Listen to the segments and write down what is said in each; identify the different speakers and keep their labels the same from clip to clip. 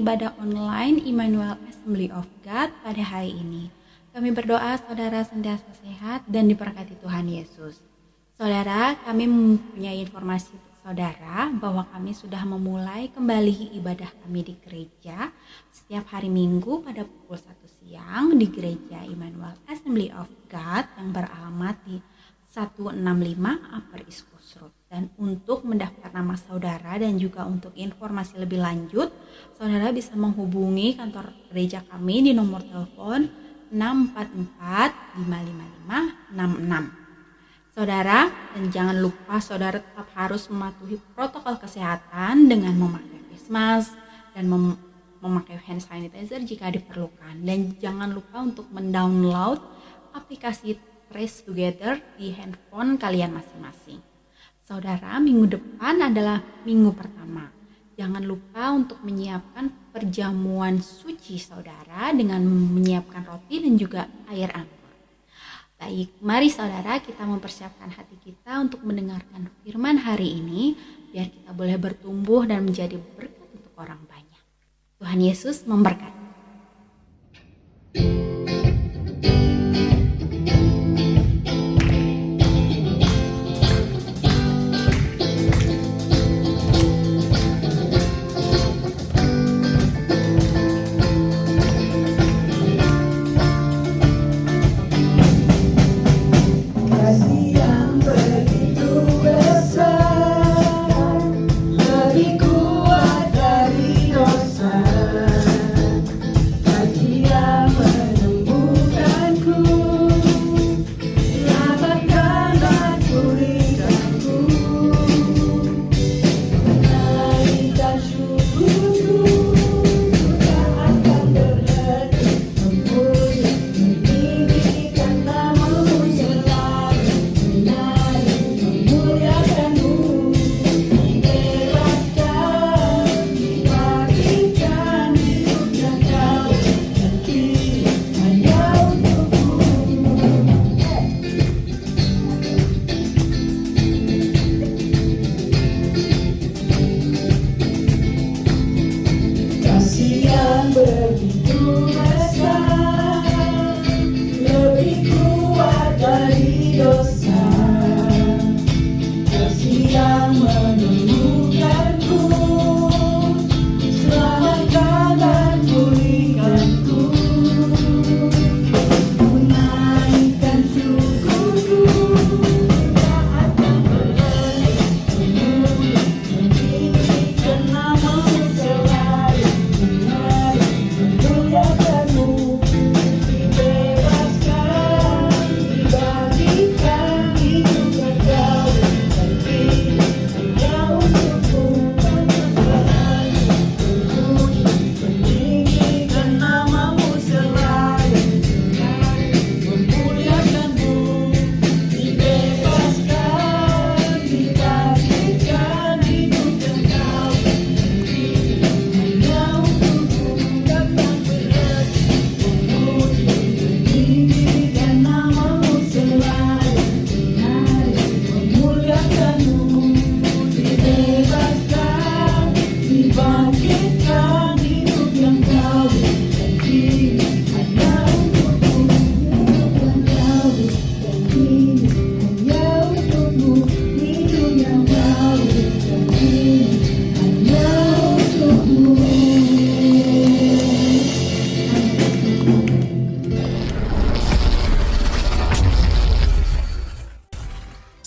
Speaker 1: ibadah online Immanuel Assembly of God pada hari ini. Kami berdoa saudara senantiasa sehat dan diberkati Tuhan Yesus. Saudara, kami mempunyai informasi untuk saudara bahwa kami sudah memulai kembali ibadah kami di gereja setiap hari Minggu pada pukul 1 siang di gereja Immanuel Assembly of God yang beralamat di 165 Upper East Coast Road. Dan untuk mendaftar nama saudara dan juga untuk informasi lebih lanjut, saudara bisa menghubungi kantor gereja kami di nomor telepon 644-555-66. Saudara, dan jangan lupa saudara tetap harus mematuhi protokol kesehatan dengan memakai face mask dan memakai hand sanitizer jika diperlukan. Dan jangan lupa untuk mendownload aplikasi Trace Together di handphone kalian masing-masing. Saudara, minggu depan adalah minggu pertama. Jangan lupa untuk menyiapkan perjamuan suci saudara dengan menyiapkan roti dan juga air anggur. Baik, mari saudara kita mempersiapkan hati kita untuk mendengarkan firman hari ini, biar kita boleh bertumbuh dan menjadi berkat untuk orang banyak. Tuhan Yesus memberkati.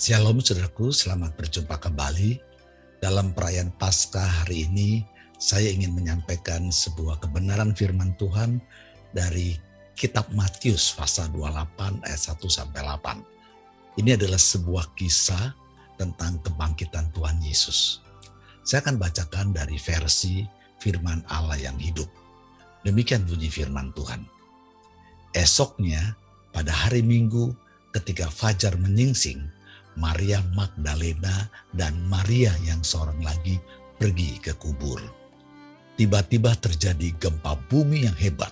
Speaker 2: Shalom saudaraku, selamat berjumpa kembali. Dalam perayaan Paskah hari ini, saya ingin menyampaikan sebuah kebenaran firman Tuhan dari kitab Matius pasal 28 ayat 1-8. Ini adalah sebuah kisah tentang kebangkitan Tuhan Yesus. Saya akan bacakan dari versi firman Allah yang hidup. Demikian bunyi firman Tuhan. Esoknya, pada hari Minggu ketika fajar menyingsing, Maria Magdalena dan Maria yang seorang lagi pergi ke kubur. Tiba-tiba terjadi gempa bumi yang hebat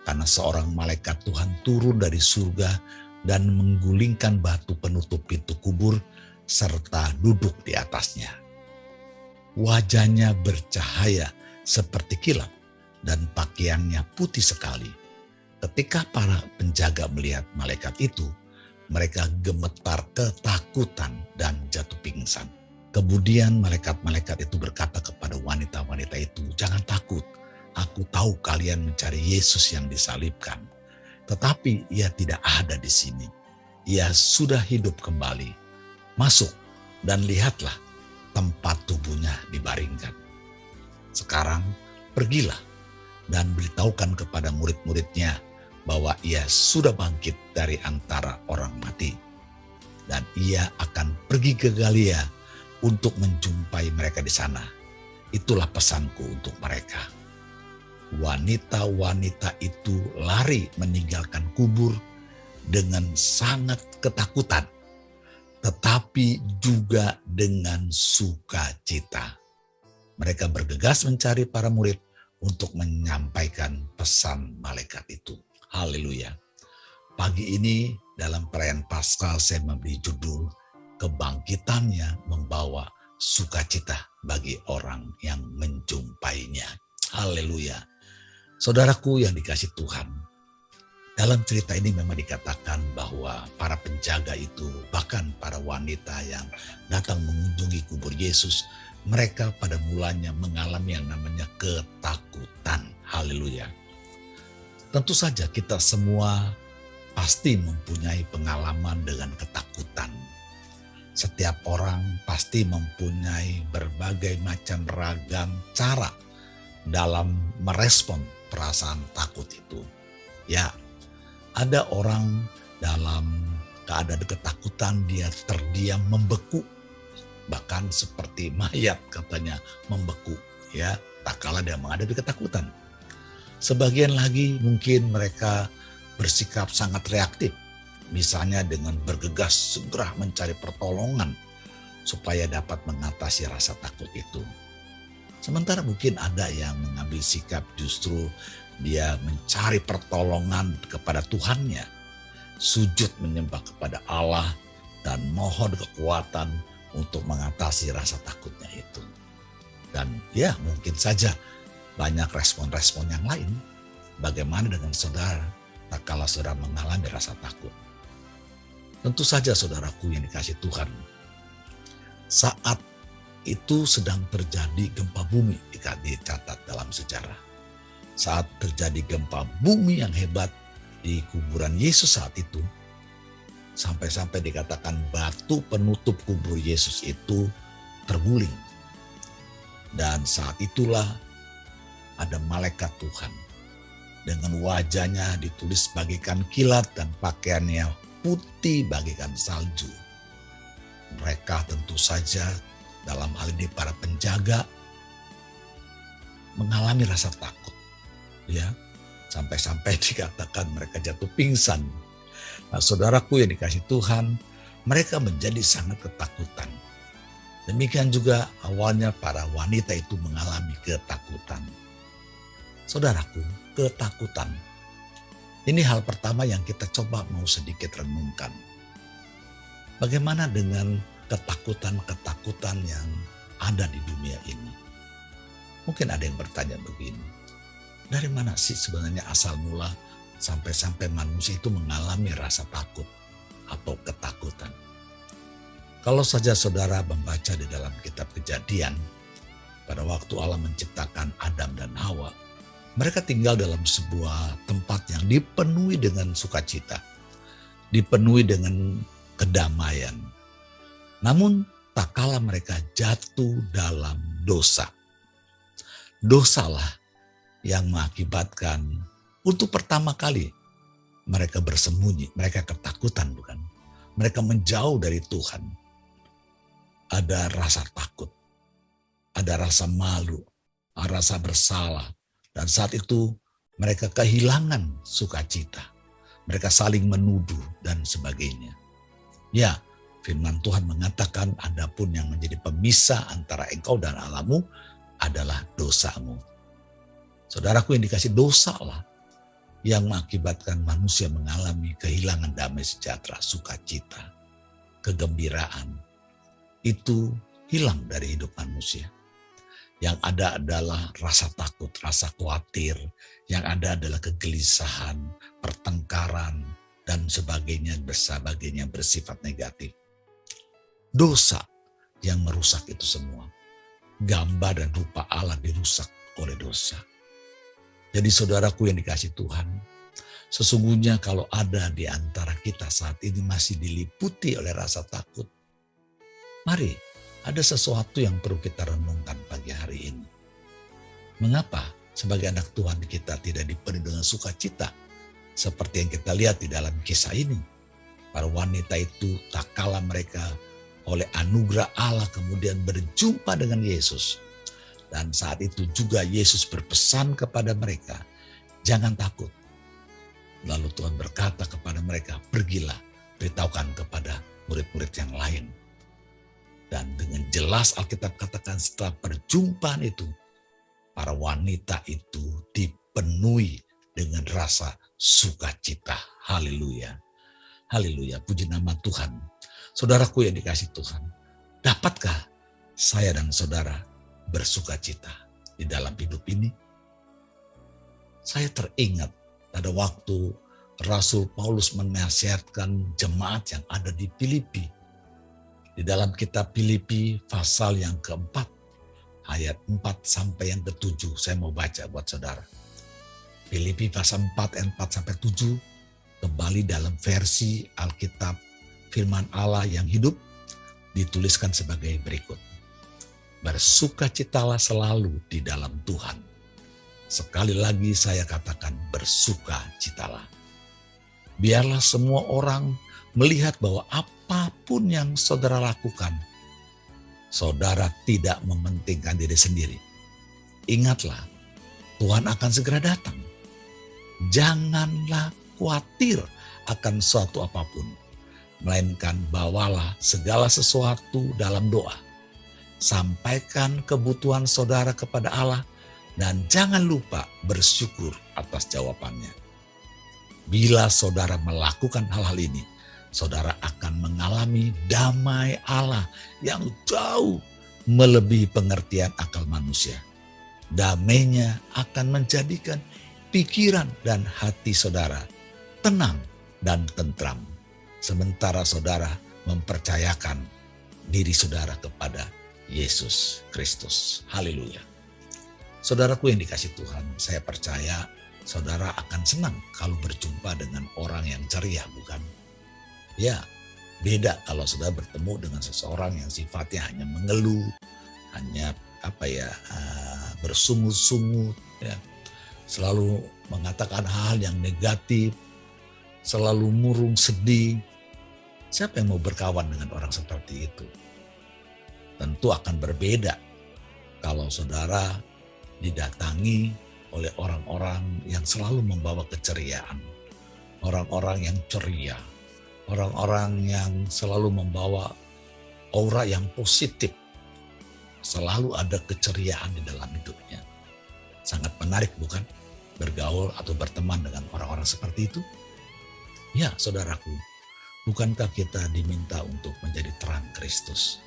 Speaker 2: karena seorang malaikat Tuhan turun dari surga dan menggulingkan batu penutup pintu kubur serta duduk di atasnya. Wajahnya bercahaya seperti kilat dan pakaiannya putih sekali. Ketika para penjaga melihat malaikat itu, mereka gemetar ketakutan dan jatuh pingsan. Kemudian malaikat-malaikat itu berkata kepada wanita-wanita itu, "Jangan takut, aku tahu kalian mencari Yesus yang disalibkan. Tetapi ia tidak ada di sini. Ia sudah hidup kembali. Masuk dan lihatlah tempat tubuhnya dibaringkan. Sekarang pergilah dan beritahukan kepada murid-muridnya bahwa ia sudah bangkit dari antara orang mati. Dan ia akan pergi ke Galilea untuk menjumpai mereka di sana. Itulah pesanku untuk mereka." Wanita-wanita itu lari meninggalkan kubur dengan sangat ketakutan, tetapi juga dengan sukacita. Mereka bergegas mencari para murid untuk menyampaikan pesan malaikat itu. Haleluya. Pagi ini dalam perayaan Paskah saya memberi judul "Kebangkitannya membawa sukacita bagi orang yang menjumpainya." Haleluya. Saudaraku yang dikasih Tuhan, dalam cerita ini memang dikatakan bahwa para penjaga itu, bahkan para wanita yang datang mengunjungi kubur Yesus, mereka pada mulanya mengalami yang namanya ketakutan. Haleluya. Tentu saja kita semua pasti mempunyai pengalaman dengan ketakutan. Setiap orang pasti mempunyai berbagai macam ragam cara dalam merespon perasaan takut itu. Ya, ada orang dalam keadaan ketakutan dia terdiam membeku. Bahkan seperti mayat katanya membeku, ya, tak kala dia menghadapi ketakutan. Sebagian lagi mungkin mereka bersikap sangat reaktif, misalnya dengan bergegas segera mencari pertolongan supaya dapat mengatasi rasa takut itu. Sementara mungkin ada yang mengambil sikap justru dia mencari pertolongan kepada Tuhannya, sujud menyembah kepada Allah dan mohon kekuatan untuk mengatasi rasa takutnya itu. Dan ya mungkin saja banyak respon-respon yang lain. Bagaimana dengan saudara tak kala saudara mengalami rasa takut? Tentu saja saudaraku yang dikasih Tuhan, saat itu sedang terjadi gempa bumi, dicatat dalam sejarah. Saat terjadi gempa bumi yang hebat di kuburan Yesus saat itu, sampai-sampai dikatakan batu penutup kubur Yesus itu terguling. Dan saat itulah ada malaikat Tuhan dengan wajahnya ditulis bagaikan kilat dan pakaiannya putih bagaikan salju. Mereka tentu saja dalam hal ini para penjaga mengalami rasa takut, ya, sampai-sampai dikatakan mereka jatuh pingsan. Nah, saudaraku yang dikasih Tuhan, mereka menjadi sangat ketakutan. Demikian juga awalnya para wanita itu mengalami ketakutan. Saudaraku, ketakutan. Ini hal pertama yang kita coba mau sedikit renungkan. Bagaimana dengan ketakutan-ketakutan yang ada di dunia ini? Mungkin ada yang bertanya begini, dari mana sih sebenarnya asal mula sampai-sampai manusia itu mengalami rasa takut atau ketakutan? Kalau saja saudara membaca di dalam kitab Kejadian, pada waktu Allah menciptakan Adam dan Hawa, mereka tinggal dalam sebuah tempat yang dipenuhi dengan sukacita, dipenuhi dengan kedamaian. Namun tak kala mereka jatuh dalam dosa. Dosalah yang mengakibatkan untuk pertama kali mereka bersembunyi, mereka ketakutan bukan? Mereka menjauh dari Tuhan. Ada rasa takut, ada rasa malu, rasa bersalah. Dan saat itu mereka kehilangan sukacita. Mereka saling menuduh dan sebagainya. Ya, firman Tuhan mengatakan adapun yang menjadi pemisah antara engkau dan Allahmu adalah dosamu. Saudaraku yang dikasih, dosalah yang mengakibatkan manusia mengalami kehilangan damai sejahtera, sukacita, kegembiraan. Itu hilang dari hidup manusia. Yang ada adalah rasa takut, rasa khawatir. Yang ada adalah kegelisahan, pertengkaran, dan sebagainya bersifat negatif. Dosa yang merusak itu semua. Gambar dan rupa Allah dirusak oleh dosa. Jadi saudaraku yang dikasihi Tuhan, sesungguhnya kalau ada di antara kita saat ini masih diliputi oleh rasa takut, mari ada sesuatu yang perlu kita renungkan pagi hari ini. Mengapa sebagai anak Tuhan kita tidak dipenuhi dengan sukacita seperti yang kita lihat di dalam kisah ini? Para wanita itu tak kalah mereka oleh anugerah Allah kemudian berjumpa dengan Yesus. Dan saat itu juga Yesus berpesan kepada mereka, jangan takut. Lalu Tuhan berkata kepada mereka, pergilah, beritahukan kepada murid-murid yang lain. Dan dengan jelas Alkitab katakan setelah perjumpaan itu, para wanita itu dipenuhi dengan rasa sukacita. Haleluya. Haleluya, puji nama Tuhan. Saudaraku yang dikasihi Tuhan, dapatkah saya dan saudara bersukacita di dalam hidup ini? Saya teringat pada waktu Rasul Paulus menasihatkan jemaat yang ada di Filipi. Di dalam kitab Filipi pasal yang keempat, ayat 4 sampai yang ke-7, saya mau baca buat saudara. Filipi pasal 4 ayat 4 sampai 7, kembali dalam versi Alkitab Firman Allah yang hidup, dituliskan sebagai berikut. Bersukacitalah selalu di dalam Tuhan. Sekali lagi saya katakan bersukacitalah. Biarlah semua orang melihat bahwa apapun yang saudara lakukan, saudara tidak mementingkan diri sendiri. Ingatlah, Tuhan akan segera datang. Janganlah khawatir akan suatu apapun, melainkan bawalah segala sesuatu dalam doa. Sampaikan kebutuhan saudara kepada Allah dan jangan lupa bersyukur atas jawabannya. Bila saudara melakukan hal-hal ini, saudara akan mengalami damai Allah yang jauh melebihi pengertian akal manusia. Damainya akan menjadikan pikiran dan hati saudara tenang dan tentram. Sementara saudara mempercayakan diri saudara kepada Yesus Kristus. Haleluya. Saudaraku yang dikasihi Tuhan, saya percaya saudara akan senang kalau berjumpa dengan orang yang ceria, bukan? Ya, beda kalau saudara bertemu dengan seseorang yang sifatnya hanya mengeluh, hanya bersungut-sungut, ya, selalu mengatakan hal yang negatif, selalu murung sedih. Siapa yang mau berkawan dengan orang seperti itu? Tentu akan berbeda kalau saudara didatangi oleh orang-orang yang selalu membawa keceriaan, orang-orang yang ceria, orang-orang yang selalu membawa aura yang positif, selalu ada keceriaan di dalam hidupnya. Sangat menarik bukan? Bergaul atau berteman dengan orang-orang seperti itu? Ya saudaraku, bukankah kita diminta untuk menjadi terang Kristus?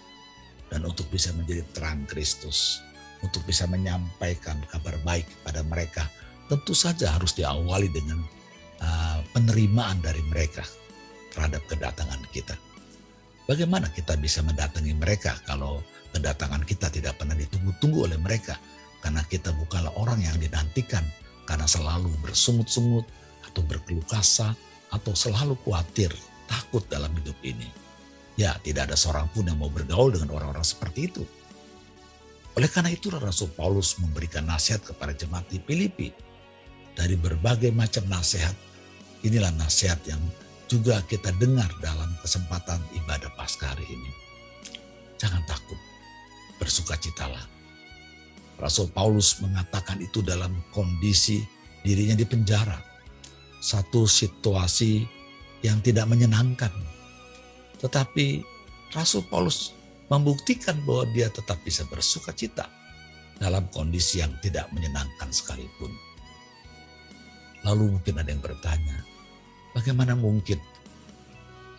Speaker 2: Dan untuk bisa menjadi terang Kristus, untuk bisa menyampaikan kabar baik kepada mereka, tentu saja harus diawali dengan penerimaan dari mereka terhadap kedatangan kita. Bagaimana kita bisa mendatangi mereka kalau kedatangan kita tidak pernah ditunggu-tunggu oleh mereka? Karena kita bukanlah orang yang dinantikan, karena selalu bersungut-sungut atau berkeluh kesah atau selalu khawatir, takut dalam hidup ini. Ya, tidak ada seorang pun yang mau bergaul dengan orang-orang seperti itu. Oleh karena itu Rasul Paulus memberikan nasihat kepada jemaat di Filipi. Dari berbagai macam nasihat, inilah nasihat yang juga kita dengar dalam kesempatan ibadah Paskah hari ini. Jangan takut, bersukacitalah. Rasul Paulus mengatakan itu dalam kondisi dirinya di penjara. Satu situasi yang tidak menyenangkan. Tetapi Rasul Paulus membuktikan bahwa dia tetap bisa bersukacita dalam kondisi yang tidak menyenangkan sekalipun. Lalu mungkin ada yang bertanya, bagaimana mungkin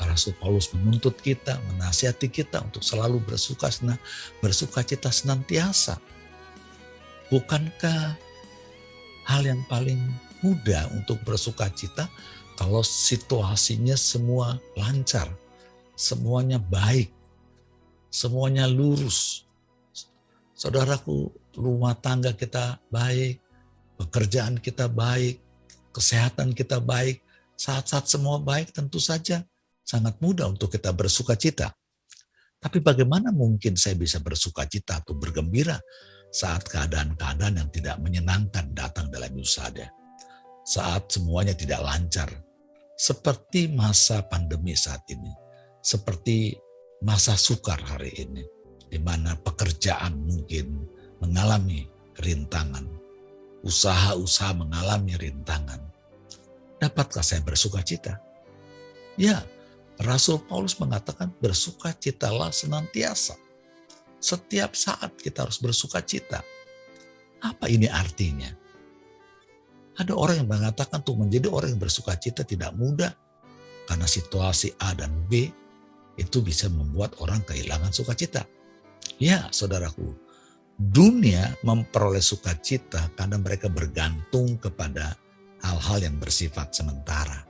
Speaker 2: Rasul Paulus menuntut kita, menasihati kita untuk selalu bersukacita senantiasa. Bukankah hal yang paling mudah untuk bersuka cita kalau situasinya semua lancar, semuanya baik, semuanya lurus. Saudaraku, rumah tangga kita baik, pekerjaan kita baik, kesehatan kita baik. Saat-saat semua baik, tentu saja sangat mudah untuk kita bersuka cita. Tapi bagaimana mungkin saya bisa bersuka cita atau bergembira saat keadaan-keadaan yang tidak menyenangkan datang dalam hidup saya? Saat semuanya tidak lancar, seperti masa pandemi saat ini, seperti masa sukar hari ini, di mana pekerjaan mungkin mengalami kerintangan, usaha-usaha mengalami rintangan. Dapatkah saya bersuka cita? Ya, Rasul Paulus mengatakan bersukacitalah senantiasa. Setiap saat kita harus bersuka cita. Apa ini artinya? Ada orang yang mengatakan untuk menjadi orang yang bersuka cita tidak mudah. Karena situasi A dan B itu bisa membuat orang kehilangan sukacita. Ya, saudaraku, dunia memperoleh sukacita karena mereka bergantung kepada hal-hal yang bersifat sementara.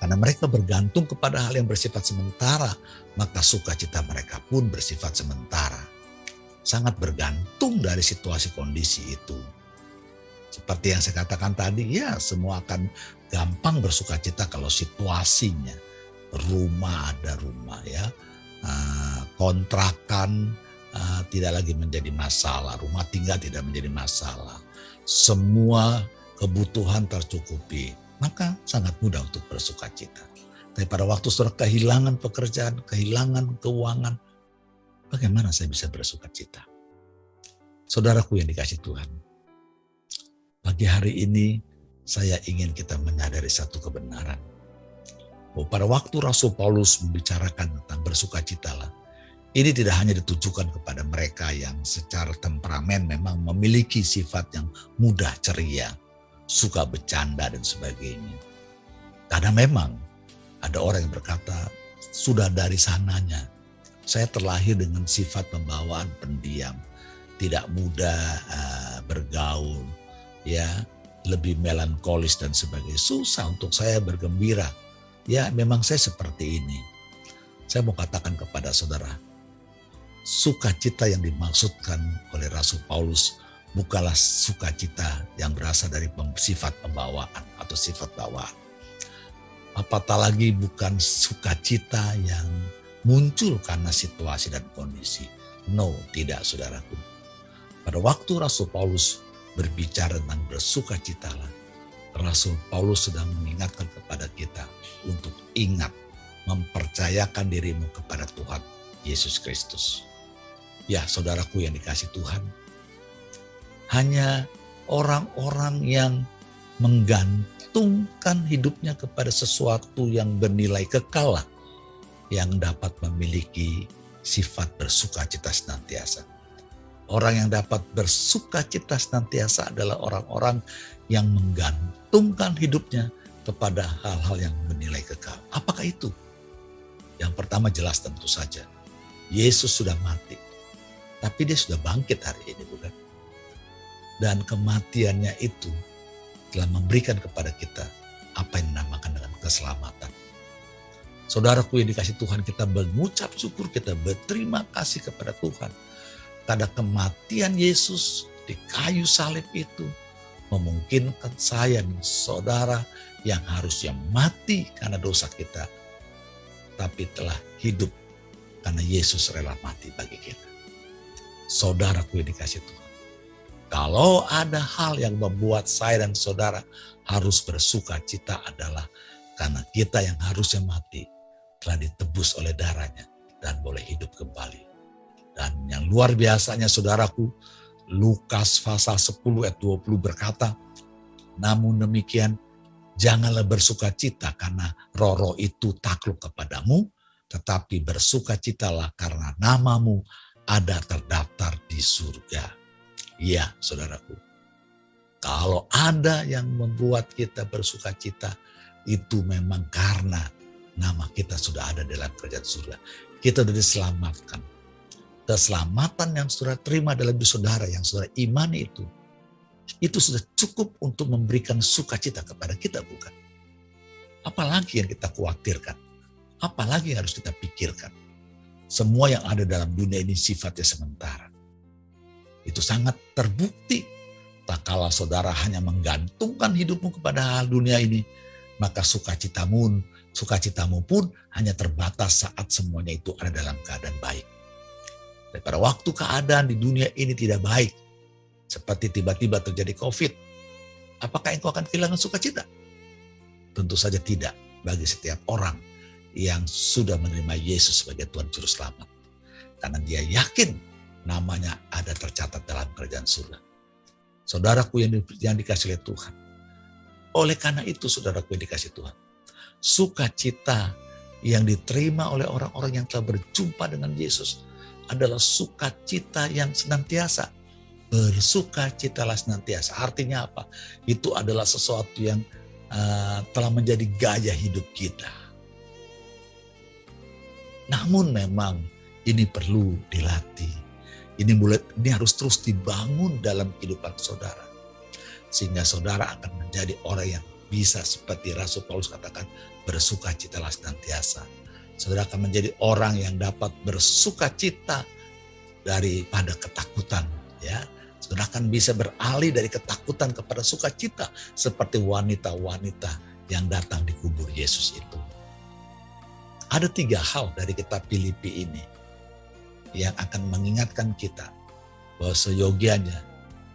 Speaker 2: Karena mereka bergantung kepada hal yang bersifat sementara, maka sukacita mereka pun bersifat sementara. Sangat bergantung dari situasi kondisi itu. Seperti yang saya katakan tadi, ya semua akan gampang bersukacita kalau situasinya. Rumah ada rumah ya, kontrakan tidak lagi menjadi masalah, rumah tinggal tidak menjadi masalah. Semua kebutuhan tercukupi, maka sangat mudah untuk bersuka cita. Tapi pada waktu saudara kehilangan pekerjaan, kehilangan keuangan, bagaimana saya bisa bersuka cita? Saudaraku yang dikasih Tuhan, pagi hari ini saya ingin kita menyadari satu kebenaran. Bahwa pada waktu Rasul Paulus membicarakan tentang bersuka citalah, ini tidak hanya ditujukan kepada mereka yang secara temperamen memang memiliki sifat yang mudah ceria, suka bercanda dan sebagainya. Karena memang ada orang yang berkata, sudah dari sananya saya terlahir dengan sifat pembawaan pendiam, tidak mudah bergaul, ya lebih melankolis dan sebagainya. Susah untuk saya bergembira. Ya memang saya seperti ini. Saya mau katakan kepada saudara, sukacita yang dimaksudkan oleh Rasul Paulus bukanlah sukacita yang berasal dari sifat pembawaan atau sifat bawaan. Apatah lagi bukan sukacita yang muncul karena situasi dan kondisi. No, tidak saudaraku. Pada waktu Rasul Paulus berbicara tentang bersukacitalah, Rasul Paulus sedang mengingatkan kepada kita untuk ingat mempercayakan dirimu kepada Tuhan Yesus Kristus. Ya saudaraku yang dikasih Tuhan, hanya orang-orang yang menggantungkan hidupnya kepada sesuatu yang bernilai kekal yang dapat memiliki sifat bersukacita senantiasa. Orang yang dapat bersukacita senantiasa adalah orang-orang yang menggantungkan hidupnya kepada hal-hal yang bernilai kekal. Apakah itu? Yang pertama jelas tentu saja, Yesus sudah mati. Tapi dia sudah bangkit hari ini, bukan? Dan kematiannya itu telah memberikan kepada kita apa yang dinamakan dengan keselamatan. Saudaraku yang dikasih Tuhan, kita mengucap syukur, kita berterima kasih kepada Tuhan. Karena kematian Yesus di kayu salib itu memungkinkan saya dan saudara yang harusnya mati karena dosa kita, tapi telah hidup karena Yesus rela mati bagi kita. Saudaraku yang dikasih Tuhan, kalau ada hal yang membuat saya dan saudara harus bersuka cita adalah karena kita yang harusnya mati telah ditebus oleh darahnya dan boleh hidup kembali. Dan yang luar biasanya saudaraku, Lukas pasal 10 ayat 20 berkata, namun demikian janganlah bersuka cita karena roh-roh itu takluk kepadamu, tetapi bersukacitalah karena namamu ada terdaftar di surga. Ya saudaraku, kalau ada yang membuat kita bersuka cita, itu memang karena nama kita sudah ada dalam kerajaan surga. Kita sudah diselamatkan. keselamatan yang saudara terima dalam hidup saudara, yang saudara imani itu sudah cukup untuk memberikan sukacita kepada kita, bukan? Apalagi yang kita khawatirkan? Apalagi yang harus kita pikirkan? Semua yang ada dalam dunia ini sifatnya sementara. Itu sangat terbukti. Tak kala saudara hanya menggantungkan hidupmu kepada hal dunia ini, maka sukacitamu pun hanya terbatas saat semuanya itu ada dalam keadaan baik. Dan pada waktu keadaan di dunia ini tidak baik, seperti tiba-tiba terjadi COVID, apakah engkau akan kehilangan sukacita? Tentu saja tidak bagi setiap orang yang sudah menerima Yesus sebagai Tuhan Juru Selamat. Karena dia yakin namanya ada tercatat dalam kerajaan surga. Saudaraku yang dikasih oleh Tuhan. Oleh karena itu saudaraku yang dikasih Tuhan, sukacita yang diterima oleh orang-orang yang telah berjumpa dengan Yesus adalah sukacita yang senantiasa. Bersukacitalah senantiasa. Artinya apa? Itu adalah sesuatu yang telah menjadi gaya hidup kita. Namun memang ini perlu dilatih. Ini harus terus dibangun dalam kehidupan saudara. Sehingga saudara akan menjadi orang yang bisa seperti Rasul Paulus katakan, bersukacitalah senantiasa. Saudara akan menjadi orang yang dapat bersukacita daripada ketakutan, ya. Saudara akan bisa beralih dari ketakutan kepada sukacita seperti wanita-wanita yang datang di kubur Yesus itu. Ada 3 hal dari kitab Filipi ini yang akan mengingatkan kita bahwa seyogianya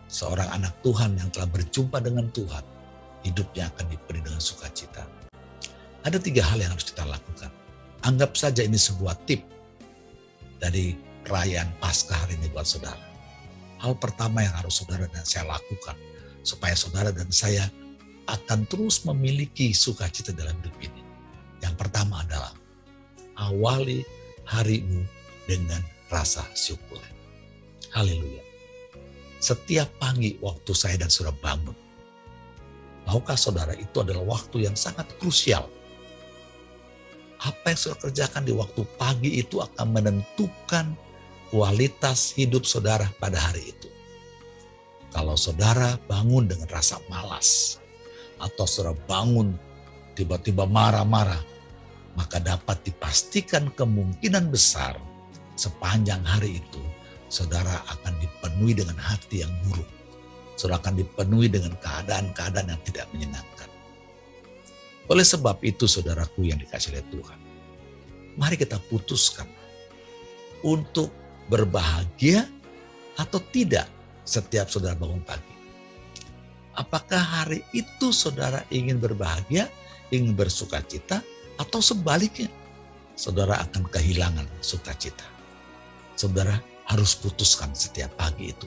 Speaker 2: seorang anak Tuhan yang telah berjumpa dengan Tuhan, hidupnya akan dipenuhi dengan sukacita. Ada 3 hal yang harus kita lakukan. Anggap saja ini sebuah tip dari perayaan Paskah hari ini buat saudara. Hal pertama yang harus saudara dan saya lakukan supaya saudara dan saya akan terus memiliki sukacita dalam hidup ini. Yang pertama adalah awali harimu dengan rasa syukur. Haleluya. Setiap pagi waktu saya dan saudara bangun, tahukah saudara itu adalah waktu yang sangat krusial. Apa yang saudara kerjakan di waktu pagi itu akan menentukan kualitas hidup saudara pada hari itu. Kalau saudara bangun dengan rasa malas, atau saudara bangun tiba-tiba marah-marah, maka dapat dipastikan kemungkinan besar sepanjang hari itu saudara akan dipenuhi dengan hati yang buruk. Saudara akan dipenuhi dengan keadaan-keadaan yang tidak menyenangkan. Oleh sebab itu saudaraku yang dikasih oleh Tuhan, mari kita putuskan untuk berbahagia atau tidak setiap saudara bangun pagi. Apakah hari itu saudara ingin berbahagia, ingin bersukacita, atau sebaliknya saudara akan kehilangan sukacita. Saudara harus putuskan setiap pagi itu.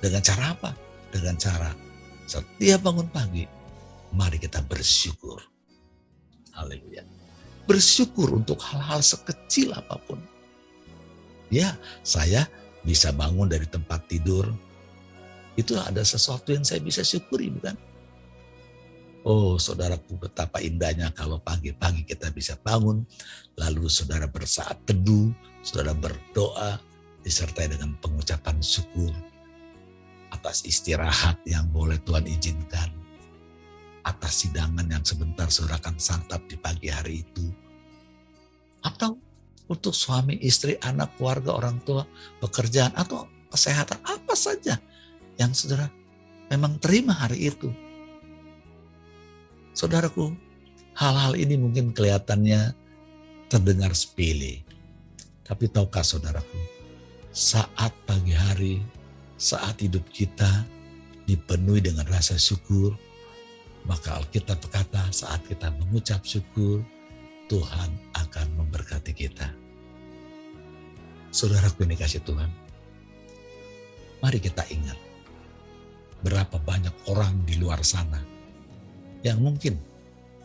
Speaker 2: Dengan cara apa? Dengan cara setiap bangun pagi, mari kita bersyukur. Haleluya. Bersyukur untuk hal-hal sekecil apapun. Ya, saya bisa bangun dari tempat tidur. Itu ada sesuatu yang saya bisa syukuri, bukan? Oh, saudaraku, betapa indahnya kalau pagi-pagi kita bisa bangun, lalu saudara bersaat teduh, saudara berdoa, disertai dengan pengucapan syukur atas istirahat yang boleh Tuhan izinkan, atas sidangan yang sebentar saudara akan santap di pagi hari itu, atau untuk suami, istri, anak, keluarga, orang tua, pekerjaan, atau kesehatan, apa saja yang saudara memang terima hari itu. Saudaraku, hal-hal ini mungkin kelihatannya terdengar sepele. Tapi tahukah saudaraku, saat pagi hari, saat hidup kita dipenuhi dengan rasa syukur, maka Alkitab berkata saat kita mengucap syukur, Tuhan akan memberkati kita. Saudaraku yang dikasih Tuhan, mari kita ingat berapa banyak orang di luar sana yang mungkin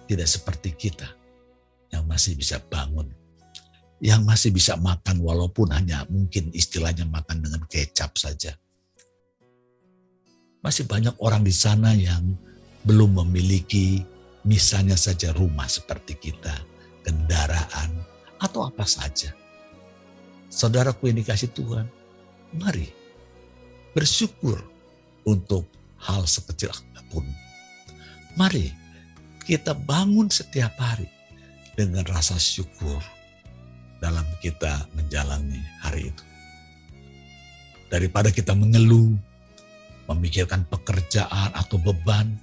Speaker 2: tidak seperti kita, yang masih bisa bangun, yang masih bisa makan walaupun hanya mungkin istilahnya makan dengan kecap saja. Masih banyak orang di sana yang belum memiliki misalnya saja rumah seperti kita, kendaraan, atau apa saja. Saudaraku yang dikasih Tuhan, Mari bersyukur untuk hal sekecil apapun. Mari kita bangun setiap hari dengan rasa syukur dalam kita menjalani hari itu. Daripada kita mengeluh, memikirkan pekerjaan atau beban,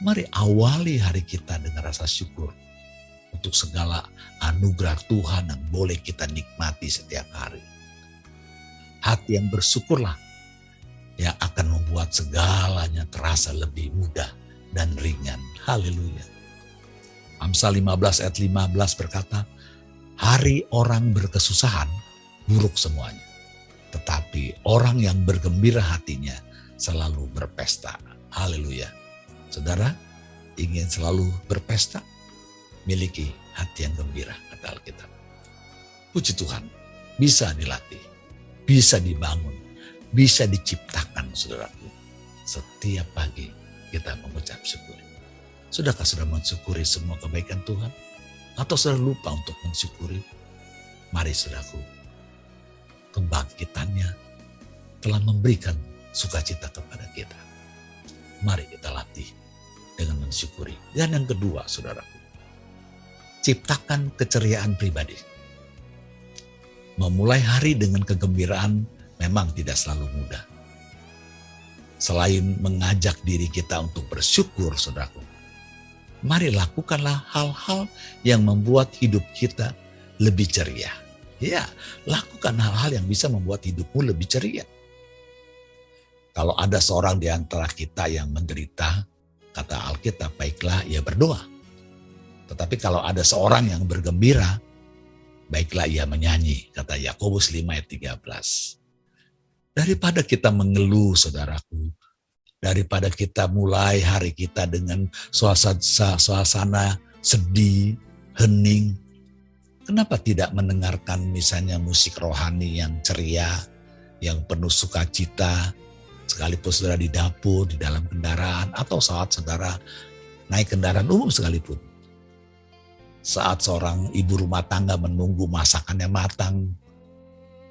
Speaker 2: mari awali hari kita dengan rasa syukur untuk segala anugerah Tuhan yang boleh kita nikmati setiap hari. Hati yang bersyukurlah yang akan membuat segalanya terasa lebih mudah dan ringan. Haleluya. Amsal 15 ayat 15 berkata, hari orang berkesusahan buruk semuanya, tetapi orang yang bergembira hatinya selalu berpesta. Haleluya. Saudara, ingin selalu berpesta? Miliki hati yang gembira, kata Alkitab. Puji Tuhan, bisa dilatih, bisa dibangun, bisa diciptakan, saudaraku. Setiap pagi kita mengucap syukur. Sudahkah sudah mensyukuri semua kebaikan Tuhan? Atau sudah lupa untuk mensyukuri? Mari saudaraku, kebangkitannya telah memberikan sukacita kepada kita. Mari kita latih dengan mensyukuri. Dan yang kedua, saudaraku, ciptakan keceriaan pribadi. Memulai hari dengan kegembiraan memang tidak selalu mudah. Selain mengajak diri kita untuk bersyukur, saudaraku, mari lakukanlah hal-hal yang membuat hidup kita lebih ceria. Ya, lakukan hal-hal yang bisa membuat hidupmu lebih ceria. Kalau ada seorang di antara kita yang menderita, kata Alkitab, baiklah ia berdoa. Tetapi kalau ada seorang yang bergembira, baiklah ia menyanyi, kata Yakobus 5 ayat 13. Daripada kita mengeluh, saudaraku, daripada kita mulai hari kita dengan suasana sedih, hening, kenapa tidak mendengarkan misalnya musik rohani yang ceria, yang penuh sukacita, sekalipun saudara di dapur, di dalam kendaraan, atau saat saudara naik kendaraan umum sekalipun. Saat seorang ibu rumah tangga menunggu masakannya matang,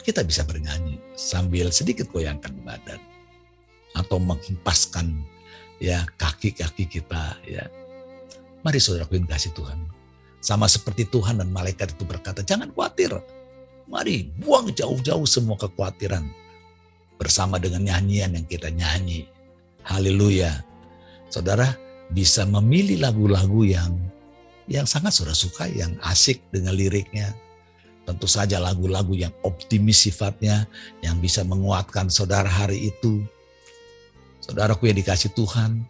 Speaker 2: kita bisa bernyanyi sambil sedikit goyangkan badan. Atau menghempaskan ya kaki-kaki kita. Ya. Mari saudaraku yang kasih Tuhan. Sama seperti Tuhan dan malaikat itu berkata, jangan khawatir. Mari buang jauh-jauh semua kekhawatiran. Bersama dengan nyanyian yang kita nyanyi. Haleluya. Saudara bisa memilih lagu-lagu yang sangat saudara suka, yang asik dengan liriknya. Tentu saja lagu-lagu yang optimis sifatnya, yang bisa menguatkan saudara hari itu. Saudaraku yang dikasih Tuhan,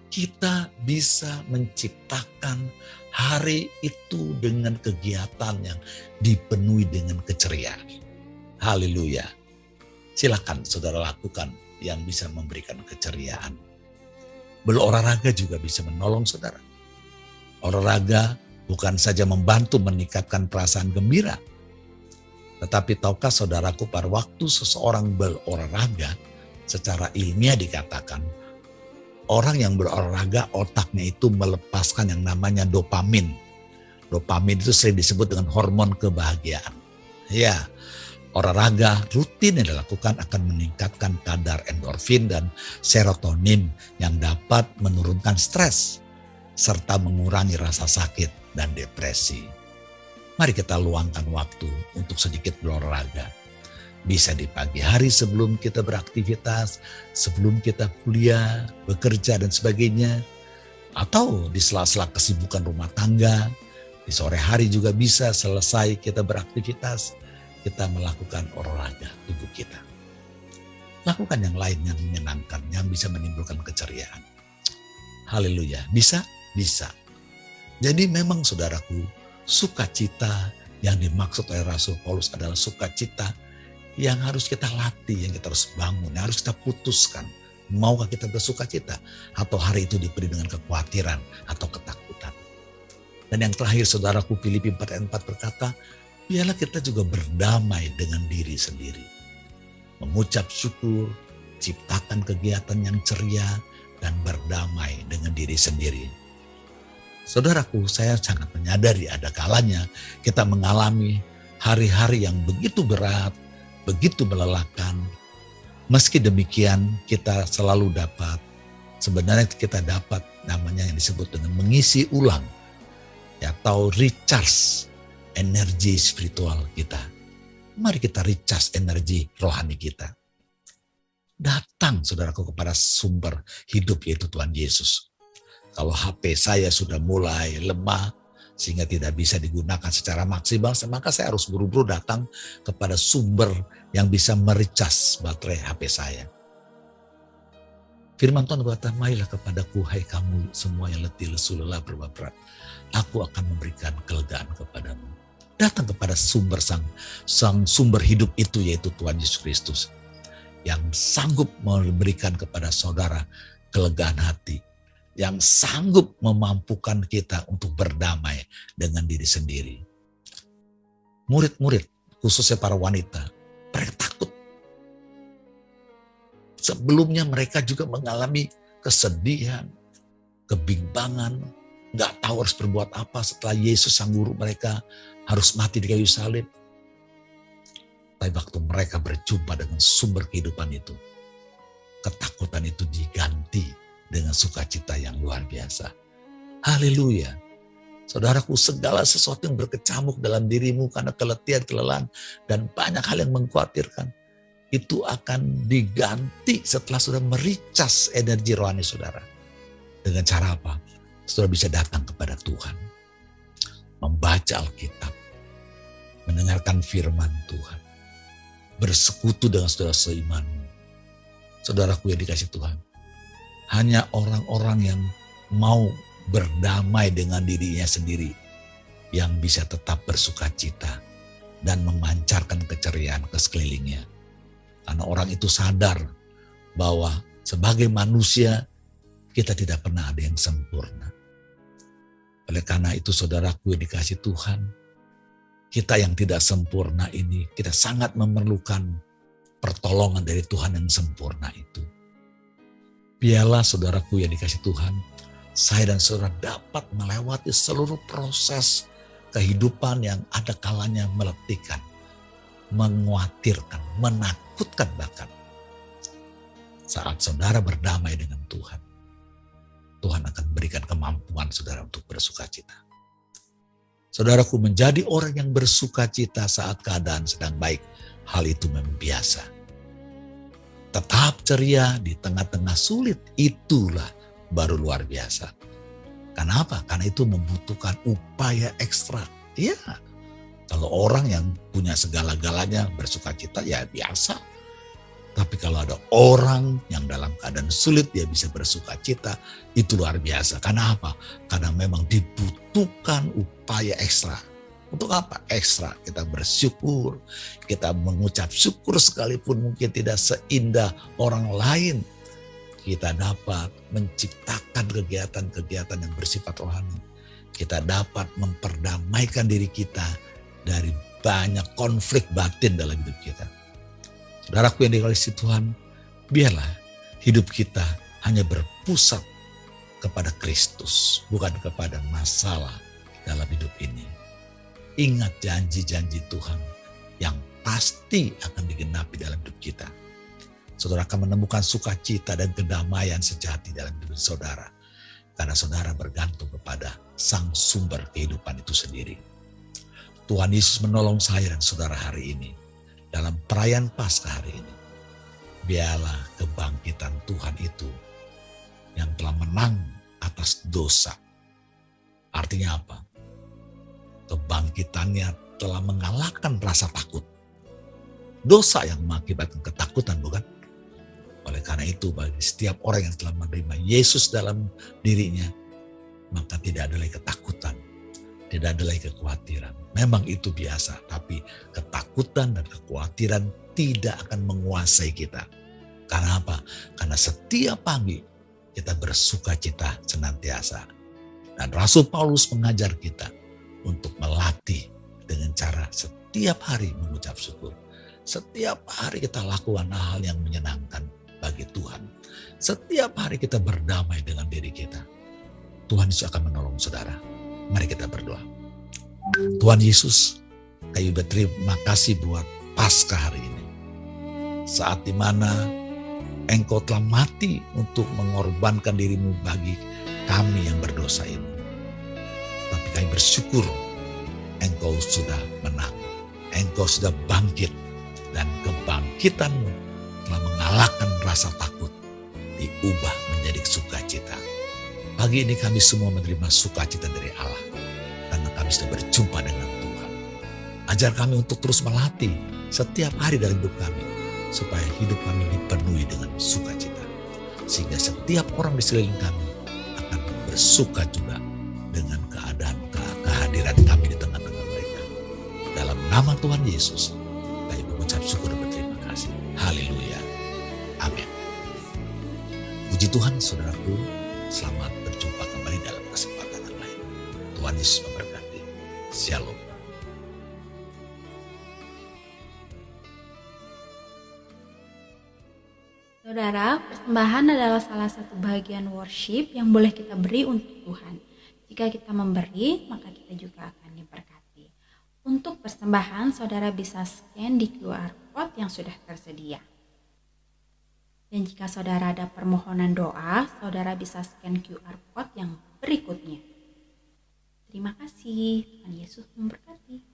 Speaker 2: kita bisa menciptakan hari itu dengan kegiatan yang dipenuhi dengan keceriaan. Haleluya. Silakan saudara lakukan yang bisa memberikan keceriaan. Berolahraga juga bisa menolong saudara. Olahraga bukan saja membantu meningkatkan perasaan gembira. Tetapi tahukah saudaraku, pada waktu seseorang berolahraga, secara ilmiah dikatakan, orang yang berolahraga otaknya itu melepaskan yang namanya dopamin. Dopamin itu sering disebut dengan hormon kebahagiaan. Ya, olahraga rutin yang dilakukan akan meningkatkan kadar endorfin dan serotonin yang dapat menurunkan stres serta mengurangi rasa sakit dan depresi. Mari kita luangkan waktu untuk sedikit berolahraga. Bisa di pagi hari sebelum kita beraktivitas, sebelum kita kuliah, bekerja dan sebagainya. Atau di sela-sela kesibukan rumah tangga, di sore hari juga bisa selesai kita beraktivitas, kita melakukan olahraga tubuh kita. Lakukan yang lain yang menyenangkan, yang bisa menimbulkan keceriaan. Haleluya, bisa? Bisa. Jadi memang saudaraku, sukacita yang dimaksud oleh Rasul Paulus adalah sukacita yang harus kita latih, yang kita harus bangun, yang harus kita putuskan. Maukah kita bersukacita? Atau hari itu dipenuhi dengan kekhawatiran atau ketakutan? Dan yang terakhir saudaraku, Filipi 4 ayat 4 berkata, biarlah kita juga berdamai dengan diri sendiri. Mengucap syukur, ciptakan kegiatan yang ceria, dan berdamai dengan diri sendiri. Saudaraku, saya sangat menyadari ada kalanya kita mengalami hari-hari yang begitu berat, begitu melelahkan. Meski demikian kita selalu dapat, sebenarnya kita dapat namanya yang disebut dengan mengisi ulang atau recharge energi spiritual kita. Mari kita recharge energi rohani kita. Datang saudaraku kepada sumber hidup yaitu Tuhan Yesus. Kalau HP saya sudah mulai lemah sehingga tidak bisa digunakan secara maksimal, maka saya harus buru-buru datang kepada sumber yang bisa merecharge baterai HP saya. Firman Tuhan berkata, marilah kepadaku hai kamu semua yang letih lesu lelah berbeban berat. Aku akan memberikan kelegaan kepadamu. Datang kepada sumber sang sumber hidup itu yaitu Tuhan Yesus Kristus. Yang sanggup memberikan kepada saudara kelegaan hati. Yang sanggup memampukan kita untuk berdamai dengan diri sendiri. Murid-murid, khususnya para wanita, mereka takut. Sebelumnya mereka juga mengalami kesedihan, kebimbangan, gak tahu harus berbuat apa setelah Yesus sang guru mereka harus mati di kayu salib. Tapi waktu mereka berjumpa dengan sumber kehidupan itu, ketakutan itu diganti dengan sukacita yang luar biasa. Haleluya. Saudaraku, segala sesuatu yang berkecamuk dalam dirimu karena keletihan, kelelahan, dan banyak hal yang mengkhawatirkan, itu akan diganti setelah sudah mericas energi rohani saudara. Dengan cara apa? Saudara bisa datang kepada Tuhan, membaca Alkitab, mendengarkan firman Tuhan, bersekutu dengan saudara seimanmu. Saudaraku yang dikasih Tuhan, hanya orang-orang yang mau berdamai dengan dirinya sendiri yang bisa tetap bersuka cita dan memancarkan keceriaan ke sekelilingnya. Karena orang itu sadar bahwa sebagai manusia kita tidak pernah ada yang sempurna. Oleh karena itu saudaraku yang dikasih Tuhan, kita yang tidak sempurna ini, kita sangat memerlukan pertolongan dari Tuhan yang sempurna itu. Biarlah saudaraku yang dikasih Tuhan, saya dan saudara dapat melewati seluruh proses kehidupan yang ada kalanya meletihkan, mengkhawatirkan, menakutkan bahkan. Saat saudara berdamai dengan Tuhan, Tuhan akan berikan kemampuan saudara untuk bersuka cita. Saudaraku, menjadi orang yang bersuka cita saat keadaan sedang baik, hal itu memang biasa. Tetap ceria di tengah-tengah sulit, itulah baru luar biasa. Kenapa? Karena itu membutuhkan upaya ekstra. Ya, kalau orang yang punya segala-galanya bersuka cita ya biasa. Tapi kalau ada orang yang dalam keadaan sulit dia bisa bersuka cita, itu luar biasa. Karena apa? Karena memang dibutuhkan upaya ekstra. Untuk apa? Ekstra. Kita bersyukur, kita mengucap syukur sekalipun mungkin tidak seindah orang lain. Kita dapat menciptakan kegiatan-kegiatan yang bersifat rohani. Kita dapat memperdamaikan diri kita dari banyak konflik batin dalam hidup kita. Saudaraku yang dikasihi Tuhan, biarlah hidup kita hanya berpusat kepada Kristus, bukan kepada masalah dalam hidup ini. Ingat janji-janji Tuhan yang pasti akan digenapi dalam hidup kita. Saudara akan menemukan sukacita dan kedamaian sejati dalam hidup saudara. Karena saudara bergantung kepada sang sumber kehidupan itu sendiri. Tuhan Yesus menolong saya dan saudara hari ini. Dalam perayaan Paskah hari ini, biarlah kebangkitan Tuhan itu yang telah menang atas dosa. Artinya apa? Kebangkitannya telah mengalahkan rasa takut. Dosa yang mengakibatkan ketakutan, bukan? Oleh karena itu, bagi setiap orang yang telah menerima Yesus dalam dirinya, maka tidak ada lagi ketakutan. Tidak ada lagi kekhawatiran. Memang itu biasa, tapi ketakutan dan kekhawatiran tidak akan menguasai kita. Karena apa? Karena setiap pagi kita bersuka cita senantiasa. Dan Rasul Paulus mengajar kita untuk melatih dengan cara setiap hari mengucap syukur. Setiap hari kita lakukan hal yang menyenangkan bagi Tuhan. Setiap hari kita berdamai dengan diri kita. Tuhan Yesus akan menolong saudara. Mari kita berdoa. Tuhan Yesus, kami berterima kasih buat Paskah hari ini. saat dimana Engkau telah mati untuk mengorbankan dirimu bagi kami yang berdosa ini. Tapi kami bersyukur Engkau sudah menang. Engkau sudah bangkit. Dan kebangkitanmu telah mengalahkan rasa takut. Diubah menjadi sukacita. Pagi ini kami semua menerima sukacita dari Allah. Karena kami sudah berjumpa dengan Tuhan. Ajar kami untuk terus melatih setiap hari dalam hidup kami. Supaya hidup kami dipenuhi dengan sukacita. Sehingga setiap orang di sekeliling kami akan bersuka juga dengan keadaan kehadiran kami di tengah-tengah mereka. Dalam nama Tuhan Yesus, kami mengucap syukur dan berterima kasih. Haleluya. Amin. Puji Tuhan, saudaraku, selamat berjumpa kembali dalam kesempatan yang lain. Tuhan Yesus memberkati. Shalom.
Speaker 1: Saudara, persembahan adalah salah satu bagian worship yang boleh kita beri untuk Tuhan. Jika kita memberi, maka kita juga akan diberkati. Untuk persembahan, saudara bisa scan di QR code yang sudah tersedia. Dan jika saudara ada permohonan doa, saudara bisa scan QR code yang berikutnya. Terima kasih, Tuhan Yesus memberkati.